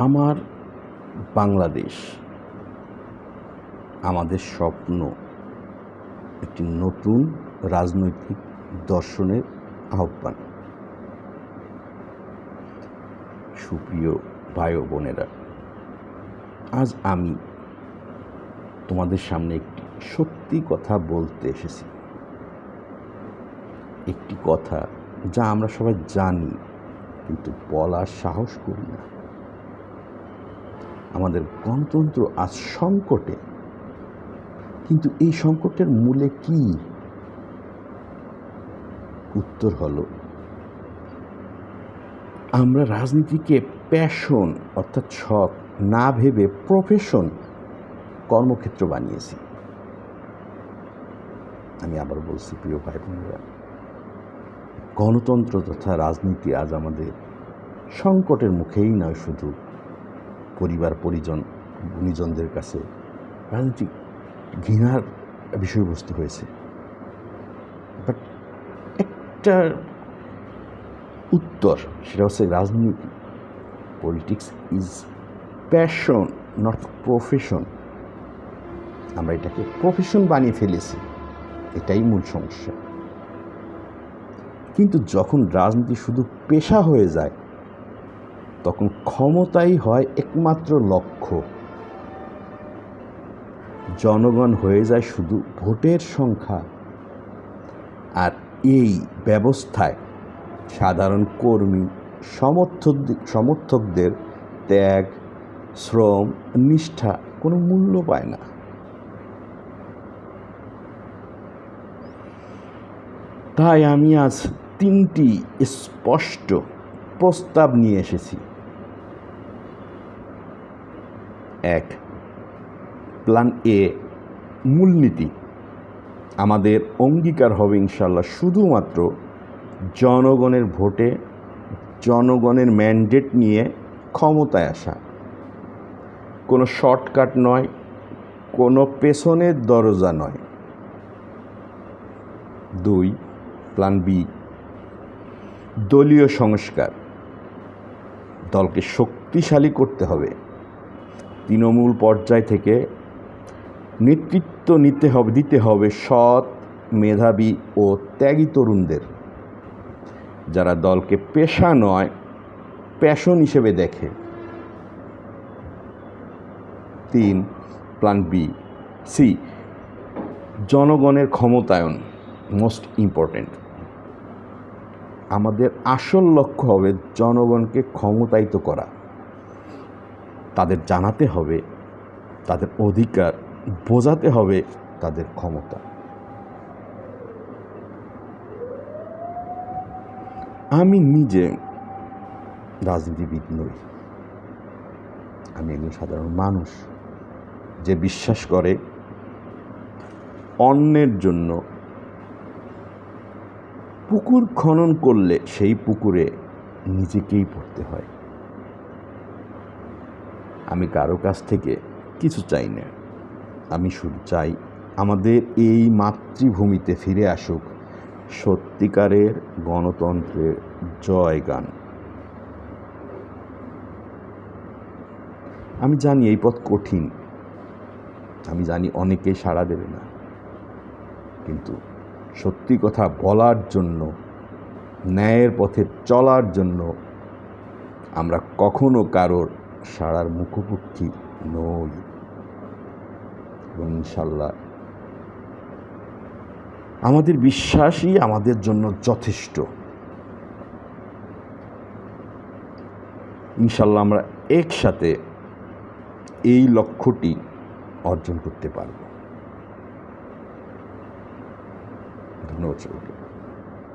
আমার বাংলাদেশ, আমাদের স্বপ্ন একটি নতুন রাজনৈতিক দর্শনের আহ্বান। সুপ্রিয় ভাই ও বোনেরা, আজ আমি তোমাদের সামনে একটি সত্যি কথা বলতে এসেছি। একটি কথা যা আমরা সবাই জানি, কিন্তু বলার সাহস করি না। আমাদের গণতন্ত্র আজ সংকটে, কিন্তু এই সংকটের মূলে কি? উত্তর হলো, আমরা রাজনীতিকে প্যাশন অর্থাৎ শখ না ভেবে প্রফেশন, কর্মক্ষেত্র বানিয়েছি। আমি আবার বলছি, প্রিয় ভাই বোনেরা, গণতন্ত্র তথা রাজনীতি আজ আমাদের সংকটের মুখেই নয়, শুধু পরিবার পরিজন গুণীজনদের কাছে রাজনীতি ঘৃণার বিষয়বস্তু হয়েছে। বাট একটা উত্তর, সেটা হচ্ছে রাজনীতি, politics is passion not profession. আমরা এটাকে প্রফেশন বানিয়ে ফেলেছি, এটাই মূল সমস্যা। কিন্তু যখন রাজনীতি শুধু পেশা হয়ে যায়, তখন ক্ষমতাই হয় একমাত্র লক্ষ্য। জনগণ হয়ে যায় শুধু ভোটের সংখ্যা। আর এই ব্যবস্থায় সাধারণ কর্মী সমর্থকদের ত্যাগ, শ্রম, নিষ্ঠা কোনো মূল্য পায় না। তাই আমি আজ 3টি স্পষ্ট প্রস্তাব নিয়ে এসেছি। 1, প্ল্যান এ, মূলনীতি। আমাদের অঙ্গীকার হবে ইনশাল্লাহ শুধুমাত্র জনগণের ভোটে, জনগণের ম্যান্ডেট নিয়ে ক্ষমতায় আসা। কোনো শর্টকাট নয়, কোনো পেছনের দরজা নয়। 2, প্ল্যান বি, দলীয় সংস্কার। দলকে শক্তিশালী করতে হবে। তৃণমূল পর্যায় থেকে নেতৃত্ব দিতে হবে সৎ, মেধাবী ও ত্যাগী তরুণদের, যারা দলকে পেশা নয় প্যাশন হিসেবে দেখে। 3, প্ল্যান বি সি, জনগণের ক্ষমতায়ন, মোস্ট ইম্পর্ট্যান্ট। আমাদের আসল লক্ষ্য হবে জনগণকে ক্ষমতায়িত করা। তাদের জানাতে হবে তাদের অধিকার, বোঝাতে হবে তাদের ক্ষমতা। আমি নিজে রাজনীতিবিদ নই, আমি একজন সাধারণ মানুষ যে বিশ্বাস করে অন্যের জন্য পুকুর খনন করলে সেই পুকুরে নিজেকেই পড়তে হয়। আমি কারো কাছ থেকে কিছু চাই না। আমি শুধু চাই আমাদের এই মাতৃভূমিতে ফিরে আসুক সত্যিকারের গণতন্ত্রের জয়গান। আমি জানি এই পথ কঠিন, আমি জানি অনেকেই সাড়া দেবে না, কিন্তু সত্যি কথা বলার জন্য, ন্যায়ের পথে চলার জন্য আমরা কখনো কারোর সাড়ার মুখোমুখি নই। এবং ইনশাল্লাহ আমাদের বিশ্বাসই আমাদের জন্য যথেষ্ট। ইনশাল্লাহ আমরা একসাথে এই লক্ষ্যটি অর্জন করতে পারব। ধন্যবাদ সবাইকে।